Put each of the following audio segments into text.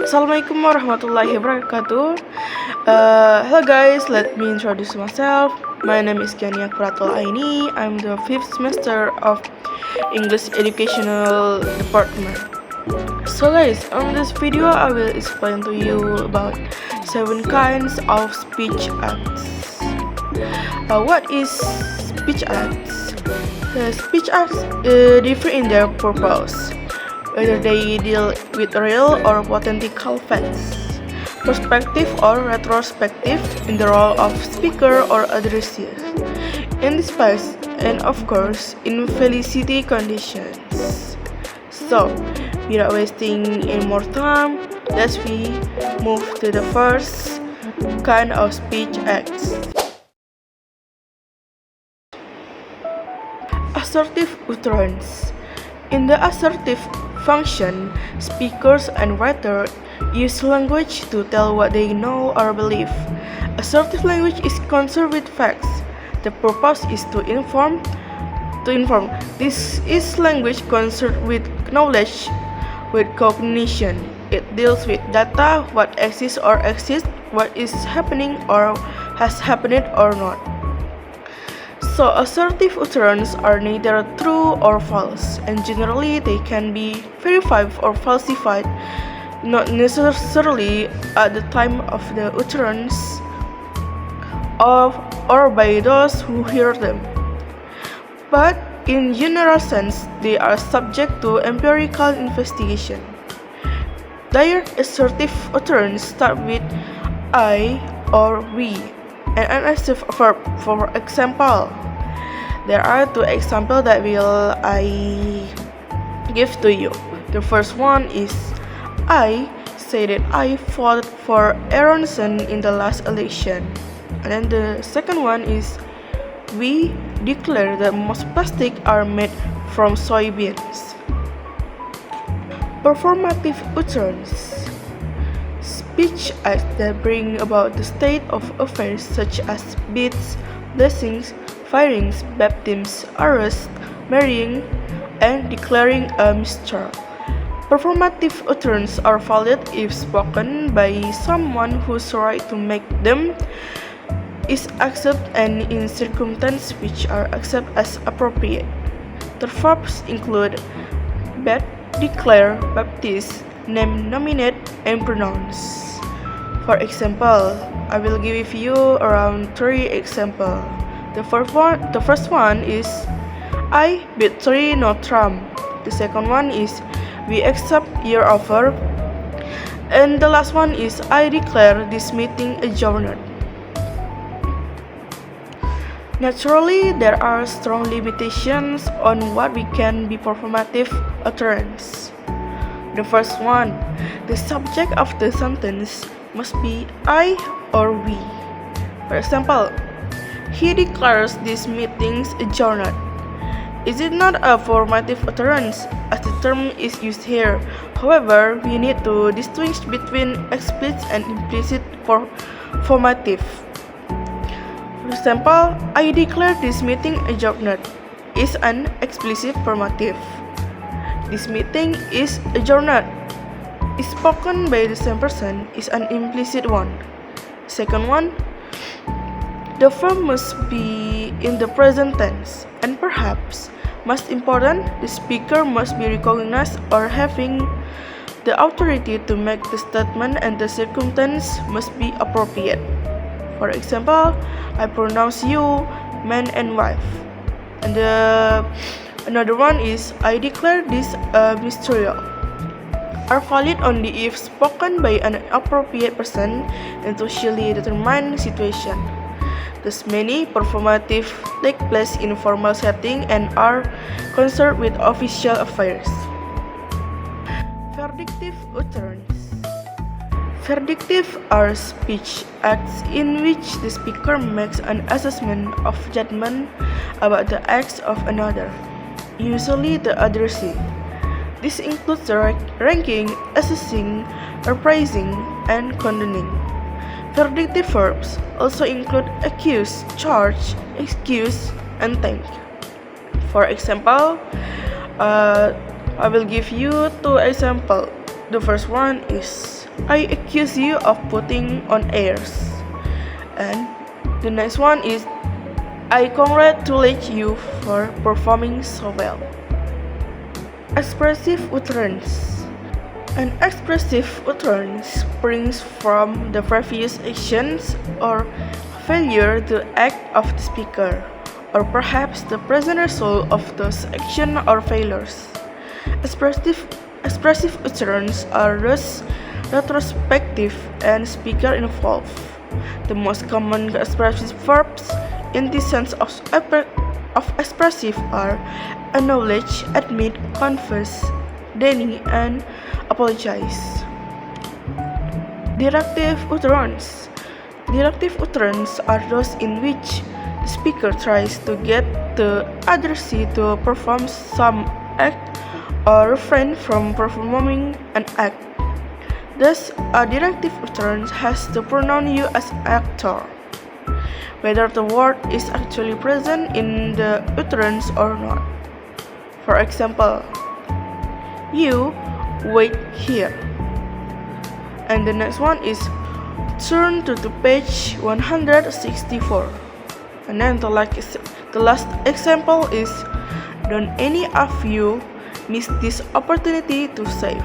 Assalamualaikum warahmatullahi wabarakatuh. Hello guys, let me introduce myself. My name is Kiania Kuratul Aini. I'm the 5th semester of English Educational Department. So guys, on this video I will explain to you about 7 kinds of speech acts. What is speech acts? The speech acts differ in their purpose, whether they deal with real or hypothetical facts, prospective or retrospective in the role of speaker or addressee, in this space, and of course, in felicity conditions. So, without wasting any more time, let's move to the first kind of speech acts. Assertive utterance. In the assertive function, speakers and writers use language to tell what they know or believe. Assertive language is concerned with facts. The purpose is to inform. This is language concerned with knowledge, with cognition. It deals with data, what exists, what is happening or has happened or not. So assertive utterances are neither true or false, and generally they can be verified or falsified, not necessarily at the time of the utterance or by those who hear them. But in general sense, they are subject to empirical investigation. Direct assertive utterances start with I or we, and an active verb. For example, there are 2 examples that I give to you. The first one is I say that I voted for Aronson in the last election. And then the second one is we declare that most plastic are made from soybeans. Performative utterance. Speech acts that bring about the state of affairs such as bids, blessings, firings, baptisms, arrests, marrying, and declaring a mistrial. Performative utterances are valid if spoken by someone whose right to make them is accepted and in circumstances which are accepted as appropriate. The verbs include bet, declare, baptize, name, nominate, and pronounce. For example, I will give you around 3 examples. The first one is I bet 3 no Trump. The second one is we accept your offer. And the last one is I declare this meeting adjourned. Naturally, there are strong limitations on what we can be performative utterance. The first one, the subject of the sentence must be I or we. For example, he declares these meetings adjourned. Is it not a formative utterance, as the term is used here? However, we need to distinguish between explicit and implicit formative. For example, I declare this meeting adjourned is an explicit formative. This meeting is adjourned is spoken by the same person is an implicit one. Second one, the verb must be in the present tense, and perhaps most important, the speaker must be recognized or having the authority to make the statement, and the circumstance must be appropriate. For example, I pronounce you man and wife. And another one is I declare this mistrial. Are valid only if spoken by an appropriate person and to socially determined situation. Thus, many performative take place in formal setting and are concerned with official affairs. Verdictive utterance. Verdictive are speech acts in which the speaker makes an assessment of judgment about the acts of another, usually the addressee. This includes ranking, assessing, appraising, and condemning. Verdictive verbs also include accuse, charge, excuse, and thank. For example, I will give you 2 examples. The first one is, I accuse you of putting on airs. And the next one is, I congratulate you for performing so well. Expressive utterance. An expressive utterance springs from the previous actions or failure to act of the speaker, or perhaps the present result of those actions or failures. Expressive utterance are thus retrospective and speaker involved. The most common expressive verbs in the sense of expressive are acknowledge, admit, confess, deny, and apologize. Directive utterance. Directive utterance are those in which the speaker tries to get the addressee to perform some act or refrain from performing an act. Thus, a directive utterance has to pronoun you as actor, whether the word is actually present in the utterance or not. For example, you wait here. And the next one is turn to the page 164. And then the last example is don't any of you miss this opportunity to save.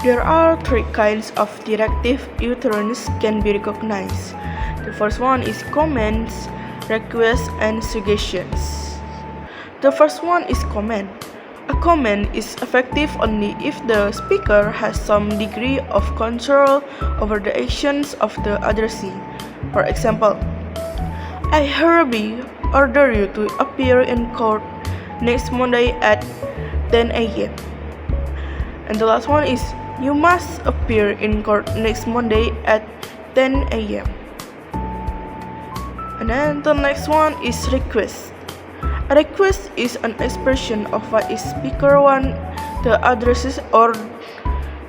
There are three kinds of directive utterance can be recognized. The first one is commands, requests, and suggestions. The first one is command. A command is effective only if the speaker has some degree of control over the actions of the addressee. For example, I hereby order you to appear in court next Monday at 10 a.m. And the last one is, you must appear in court next Monday at 10 a.m. And then the next one is request. A request is an expression of what a speaker wants the addressee or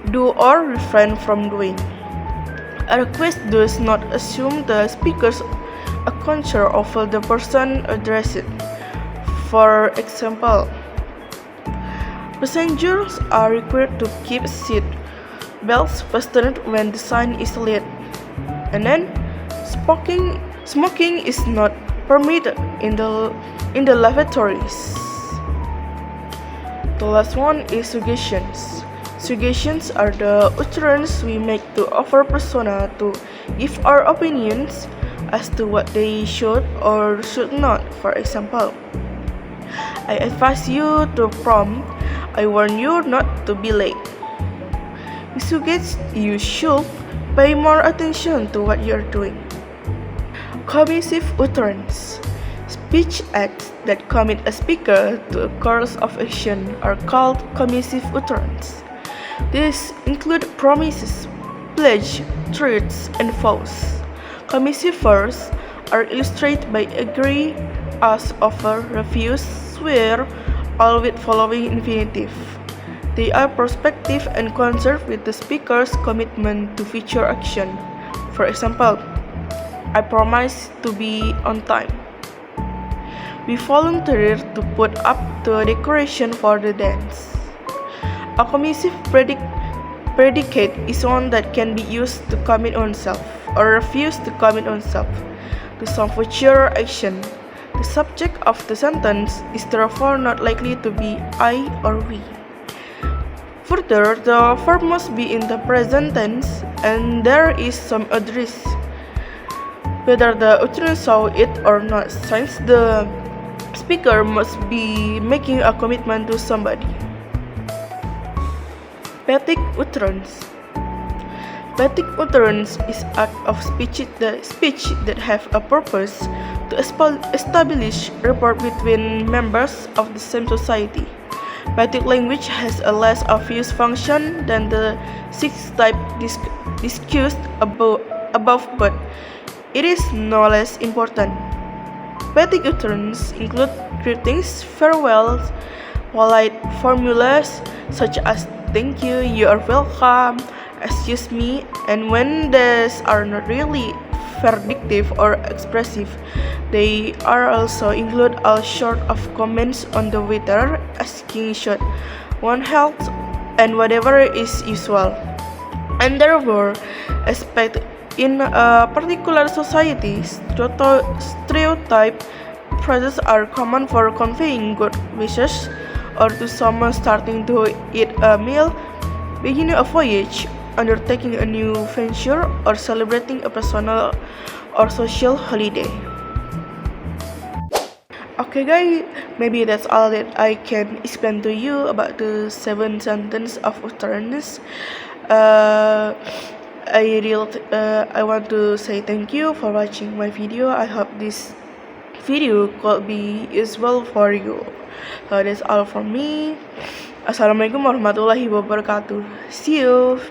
do or refrain from doing. A request does not assume the speaker's control over the person addressed. For example, passengers are required to keep seat belts fastened when the sign is lit. And then, smoking is not permitted in the lavatories. The last one is suggestions. Suggestions are the utterance we make to other persona to give our opinions as to what they should or should not. For example, I advise you to prom. I warn you not to be late. We suggest you should pay more attention to what you're doing. Commissive utterance. Speech acts that commit a speaker to a course of action are called commissive utterance. These include promises, pledge, threats, and vows. Commissive verbs are illustrated by agree, ask, offer, refuse, swear, all with following infinitive. They are prospective and concerned with the speaker's commitment to future action. For example, I promise to be on time. We volunteered to put up the decoration for the dance. A commissive predicate is one that can be used to commit oneself or refuse to commit oneself to some future action. The subject of the sentence is therefore not likely to be I or we. Further, the verb must be in the present tense and there is some address, whether the utterance saw it or not, since the speaker must be making a commitment to somebody. Pathetic utterance. Pathetic utterance is act of speech that have a purpose to establish rapport between members of the same society. Pathetic language has a less obvious function than the six types discussed above, but it is no less important. Pathetic utterance include greetings, farewells, polite formulas such as thank you, you are welcome, excuse me, and when these are not really vindictive or expressive, they are also include all sort of comments on the weather, asking should one halt and whatever is usual. And therefore, expect in a particular society, stereotype phrases are common for conveying good wishes or to someone starting to eat a meal, beginning a voyage, undertaking a new venture, or celebrating a personal or social holiday. Okay, guys, maybe that's all that I can explain to you about the 7 sentence of utterances. Uh, I want to say thank you for watching my video. I hope this video could be useful for you. That's all from me. Assalamualaikum warahmatullahi wabarakatuh. See you.